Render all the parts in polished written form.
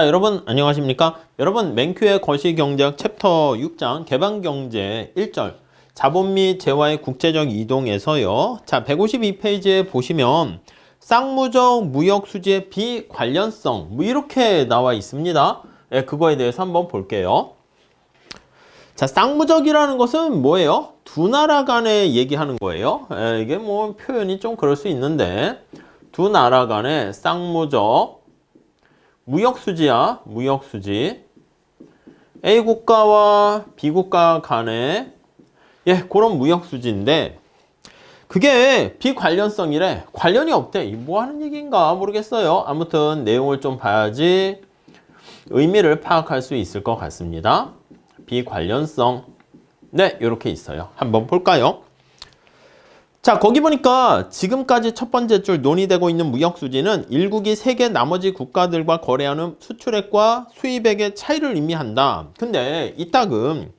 자, 여러분 안녕하십니까? 여러분 맨큐의 거시경제학 챕터 6장 개방경제 1절 자본 및 재화의 국제적 이동에서요. 자, 152페이지에 보시면 쌍무적 무역수지의 비관련성 뭐 이렇게 나와 있습니다. 네, 그거에 대해서 한번 볼게요. 자, 쌍무적이라는 것은 뭐예요? 두 나라 간에 얘기하는 거예요. 이게 뭐 표현이 좀 그럴 수 있는데 두 나라 간의 쌍무적 무역수지야, 무역수지. A 국가와 B 국가 간의 그런 무역수지인데 그게 비관련성이래. 관련이 없대. 뭐 하는 얘기인가 모르겠어요. 아무튼 내용을 좀 봐야지 의미를 파악할 수 있을 것 같습니다. 비관련성. 네, 이렇게 있어요. 한번 볼까요? 자, 거기 보니까 지금까지 첫 번째 줄 논의되고 있는 무역수지는 일국이 세계 나머지 국가들과 거래하는 수출액과 수입액의 차이를 의미한다. 근데 이따금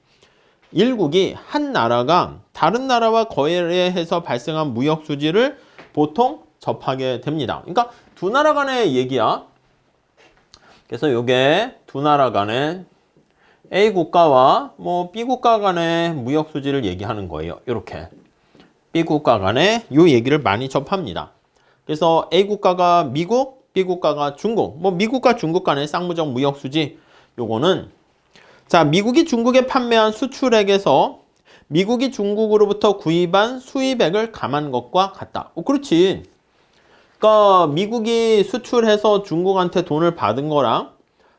일국이 한 나라가 다른 나라와 거래해서 발생한 무역수지를 보통 접하게 됩니다. 그러니까 두 나라 간의 얘기야. 그래서 이게 두 나라 간의 A 국가와 B 국가 간의 무역수지를 얘기하는 거예요. 이렇게. B 국가 간에 이 얘기를 많이 접합니다. 그래서 A 국가가 미국, B 국가가 중국, 미국과 중국 간의 쌍무적 무역수지 요거는 자, 미국이 중국에 판매한 수출액에서 미국이 중국으로부터 구입한 수입액을 감한 것과 같다. 그렇지. 그러니까 미국이 수출해서 중국한테 돈을 받은 거랑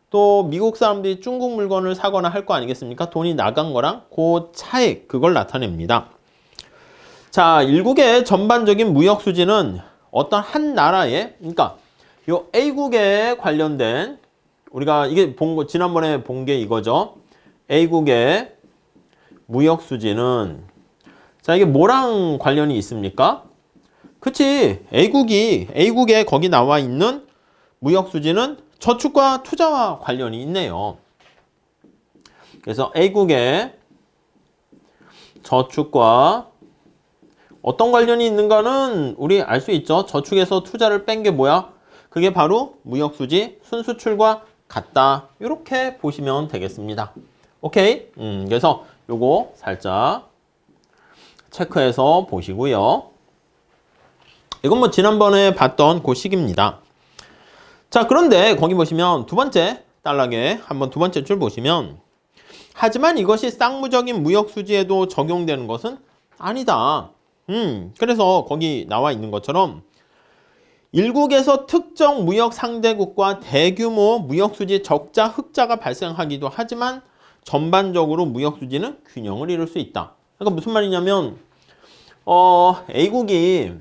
또 미국 사람들이 중국 물건을 사거나 할 거 아니겠습니까? 돈이 나간 거랑 그 차액 그걸 나타냅니다. 자, 일국의 전반적인 무역 수지는 어떤 한 나라의, 그러니까 요 A국에 관련된 우리가 이게 지난번에 본 게 이거죠. A국의 무역 수지는 자, 이게 뭐랑 관련이 있습니까? 그치? A국에 거기 나와 있는 무역 수지는 저축과 투자와 관련이 있네요. 그래서 A국의 저축과 어떤 관련이 있는가는 우리 알 수 있죠. 저축에서 투자를 뺀 게 뭐야? 그게 바로 무역수지 순수출과 같다. 이렇게 보시면 되겠습니다. 오케이? 그래서 요거 살짝 체크해서 보시고요. 이건 지난번에 봤던 그 식입니다. 자, 그런데 거기 보시면 두 번째 단락에 한번 두 번째 줄 보시면 하지만 이것이 쌍무적인 무역수지에도 적용되는 것은 아니다. 그래서 거기 나와 있는 것처럼 일국에서 특정 무역 상대국과 대규모 무역수지 적자, 흑자가 발생하기도 하지만 전반적으로 무역수지는 균형을 이룰 수 있다. 그러니까 무슨 말이냐면 A국이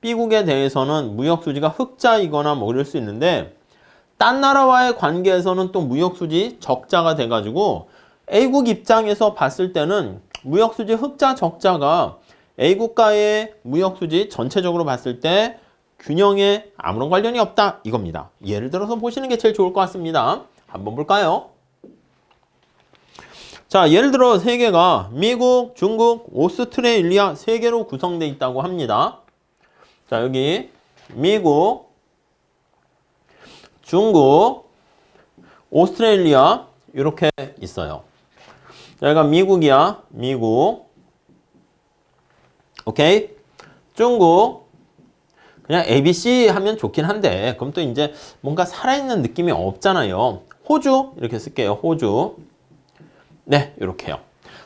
B국에 대해서는 무역수지가 흑자이거나 이럴 수 있는데 딴 나라와의 관계에서는 또 무역수지 적자가 돼가지고 A국 입장에서 봤을 때는 무역수지 흑자, 적자가 A국가의 무역수지 전체적으로 봤을 때 균형에 아무런 관련이 없다 이겁니다. 예를 들어서 보시는 게 제일 좋을 것 같습니다. 한번 볼까요? 자, 예를 들어 세계가 미국, 중국, 오스트레일리아 세 개로 구성되어 있다고 합니다. 자, 여기 미국, 중국, 오스트레일리아 이렇게 있어요. 자, 여기가 미국이야. 미국. 오케이? 중국. 그냥 ABC 하면 좋긴 한데 그럼 또 이제 뭔가 살아있는 느낌이 없잖아요. 호주 이렇게 쓸게요. 호주. 네, 이렇게요.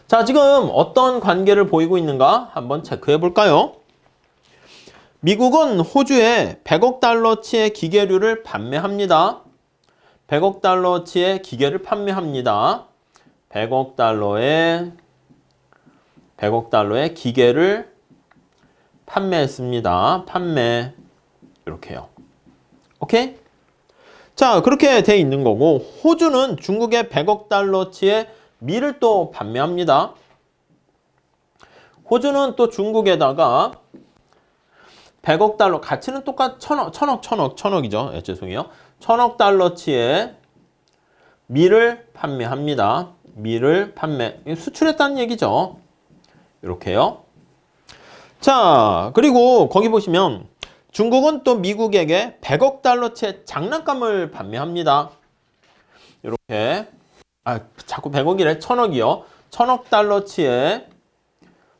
자, 지금 어떤 관계를 보이고 있는가 한번 체크해 볼까요? 미국은 호주에 100억 달러치의 기계류를 판매합니다. 100억 달러치의 기계를 판매합니다. 100억 달러의 기계를 판매했습니다. 판매. 이렇게요. 오케이? 자, 그렇게 돼 있는 거고 호주는 중국에 100억 달러치의 밀을 또 판매합니다. 호주는 또 중국에다가 100억 달러 가치는 똑같 천억이죠. 죄송해요. 1000억 달러치의 밀을 판매합니다. 밀을 판매. 수출했다는 얘기죠. 이렇게요. 자, 그리고 거기 보시면 중국은 또 미국에게 100억 달러치의 장난감을 판매합니다. 이렇게 자꾸 100억이래. 1000억이요. 1000억 달러치의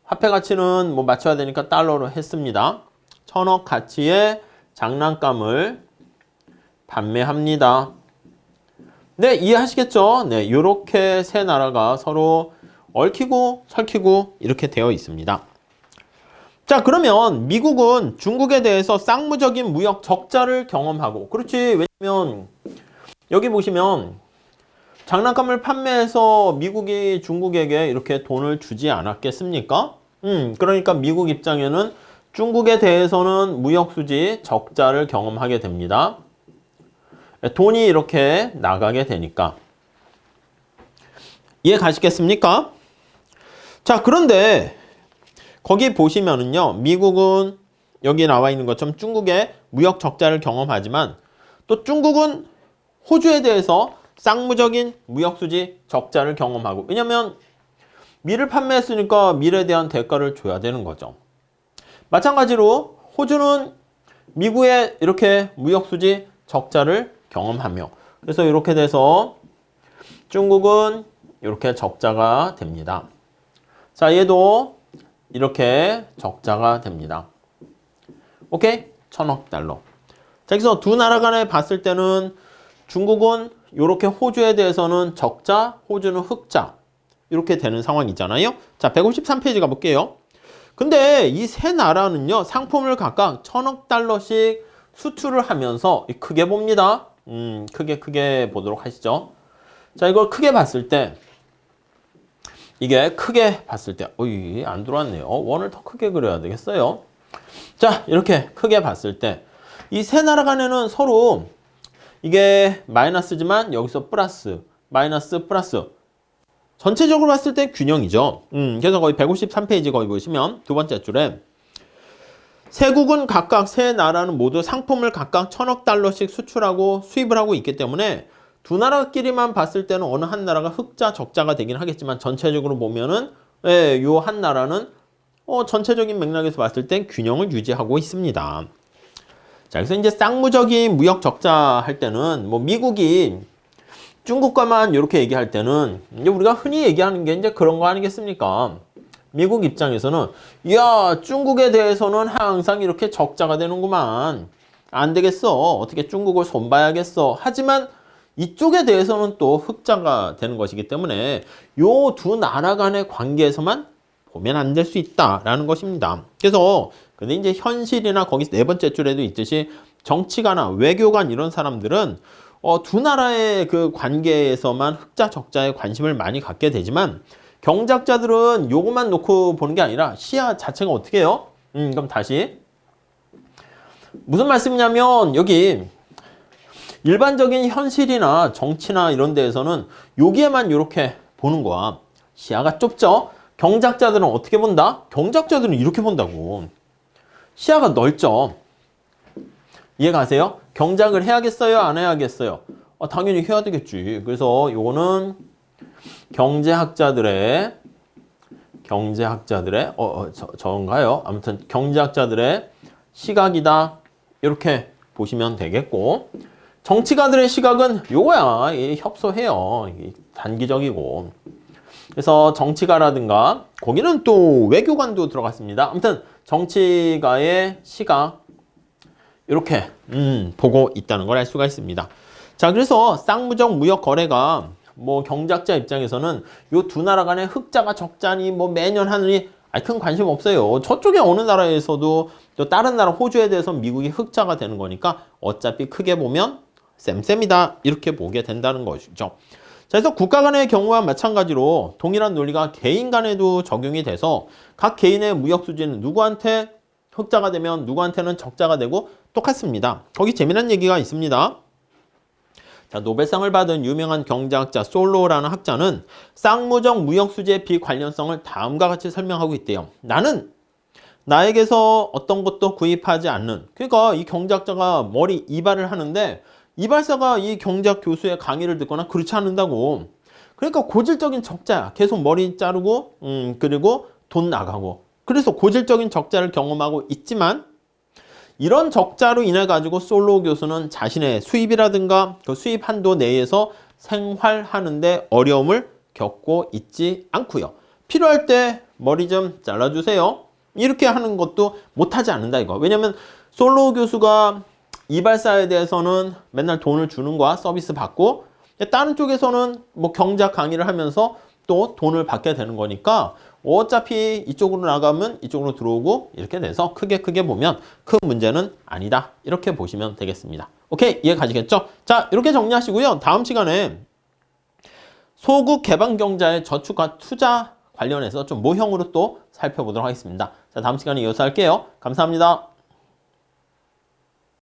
화폐 가치는 뭐 맞춰야 되니까 달러로 했습니다. 1000억 가치의 장난감을 판매합니다. 네, 이해하시겠죠? 네, 이렇게 세 나라가 서로 얽히고 설키고 이렇게 되어 있습니다. 자, 그러면 미국은 중국에 대해서 쌍무적인 무역 적자를 경험하고, 그렇지. 왜냐면 여기 보시면 장난감을 판매해서 미국이 중국에게 이렇게 돈을 주지 않았겠습니까? 그러니까 미국 입장에는 중국에 대해서는 무역 수지 적자를 경험하게 됩니다. 돈이 이렇게 나가게 되니까. 이해 가시겠습니까? 자, 그런데 거기 보시면은요, 미국은 여기 나와 있는 것처럼 중국의 무역 적자를 경험하지만 또 중국은 호주에 대해서 쌍무적인 무역 수지 적자를 경험하고, 왜냐면 밀을 판매했으니까 밀에 대한 대가를 줘야 되는 거죠. 마찬가지로 호주는 미국에 이렇게 무역 수지 적자를 경험하며, 그래서 이렇게 돼서 중국은 이렇게 적자가 됩니다. 자, 얘도 이렇게 적자가 됩니다. 오케이? 1000억 달러. 자, 그래서 두 나라 간에 봤을 때는 중국은 이렇게 호주에 대해서는 적자, 호주는 흑자 이렇게 되는 상황이잖아요. 자, 153페이지 가볼게요. 근데 이 세 나라는요, 상품을 각각 1000억 달러씩 수출을 하면서 크게 봅니다. 크게 보도록 하시죠. 자, 이걸 크게 봤을 때, 이게 크게 봤을 때, 어이, 안 들어왔네요. 원을 더 크게 그려야 되겠어요. 자, 이렇게 크게 봤을 때, 이 세 나라 간에는 서로 이게 마이너스지만 여기서 플러스, 마이너스, 플러스. 전체적으로 봤을 때 균형이죠. 그래서 거의 153페이지 거기 보시면 두 번째 줄에 세국은 각각 세 나라는 모두 상품을 각각 1000억 달러씩 수출하고 수입을 하고 있기 때문에 두 나라끼리만 봤을 때는 어느 한 나라가 흑자, 적자가 되긴 하겠지만 전체적으로 보면은 요 한 나라는 전체적인 맥락에서 봤을 땐 균형을 유지하고 있습니다. 자, 그래서 이제 쌍무적인 무역 적자 할 때는 뭐 미국이 중국과만 이렇게 얘기할 때는 이제 우리가 흔히 얘기하는 게 이제 그런 거 아니겠습니까? 미국 입장에서는 야, 중국에 대해서는 항상 이렇게 적자가 되는구만. 안 되겠어. 어떻게 중국을 손봐야겠어. 하지만 이쪽에 대해서는 또 흑자가 되는 것이기 때문에 요 두 나라 간의 관계에서만 보면 안 될 수 있다라는 것입니다. 그래서 근데 이제 현실이나 거기 네 번째 줄에도 있듯이 정치가나 외교관 이런 사람들은 두 나라의 그 관계에서만 흑자 적자에 관심을 많이 갖게 되지만 경제학자들은 요것만 놓고 보는 게 아니라 시야 자체가 어떻게 해요? 그럼 다시 무슨 말씀이냐면 여기 일반적인 현실이나 정치나 이런 데에서는 여기에만 이렇게 보는 거야. 시야가 좁죠? 경제학자들은 어떻게 본다? 경제학자들은 이렇게 본다고. 시야가 넓죠? 이해 가세요? 경작을 해야겠어요? 안 해야겠어요? 당연히 해야 되겠지. 그래서 요거는 경제학자들의 저건가요? 아무튼 경제학자들의 시각이다. 이렇게 보시면 되겠고, 정치가들의 시각은 요거야. 협소해요. 단기적이고. 그래서 정치가라든가 거기는 또 외교관도 들어갔습니다. 아무튼 정치가의 시각 이렇게 보고 있다는 걸 알 수가 있습니다. 자, 그래서 쌍무적 무역 거래가 뭐 경제학자 입장에서는 요 두 나라 간의 흑자가 적자니 뭐 매년 하느니 큰 관심 없어요. 저쪽에 어느 나라에서도 또 다른 나라 호주에 대해서 미국이 흑자가 되는 거니까 어차피 크게 보면 쌤쌤이다 이렇게 보게 된다는 것이죠. 자, 그래서 국가 간의 경우와 마찬가지로 동일한 논리가 개인 간에도 적용이 돼서 각 개인의 무역 수지는 누구한테 흑자가 되면 누구한테는 적자가 되고 똑같습니다. 거기 재미난 얘기가 있습니다. 자, 노벨상을 받은 유명한 경제학자 솔로라는 학자는 쌍무적 무역 수지의 비관련성을 다음과 같이 설명하고 있대요. 나는 나에게서 어떤 것도 구입하지 않는, 그러니까 이 경제학자가 이발을 하는데 이발사가 이 경제학 교수의 강의를 듣거나 그렇지 않는다고. 그러니까 고질적인 적자야. 계속 머리 자르고 그리고 돈 나가고. 그래서 고질적인 적자를 경험하고 있지만 이런 적자로 인해 가지고 솔로 교수는 자신의 수입이라든가 그 수입 한도 내에서 생활하는데 어려움을 겪고 있지 않고요. 필요할 때 머리 좀 잘라주세요. 이렇게 하는 것도 못하지 않는다 이거. 왜냐면 솔로 교수가 이발사에 대해서는 맨날 돈을 주는 거야. 서비스 받고. 다른 쪽에서는 뭐 경작 강의를 하면서 또 돈을 받게 되는 거니까 어차피 이쪽으로 나가면 이쪽으로 들어오고 이렇게 돼서 크게 보면 큰 문제는 아니다. 이렇게 보시면 되겠습니다. 오케이, 이해 가시겠죠? 자, 이렇게 정리하시고요. 다음 시간에 소국 개방경자의 저축과 투자 관련해서 좀 모형으로 또 살펴보도록 하겠습니다. 자, 다음 시간에 이어서 할게요. 감사합니다.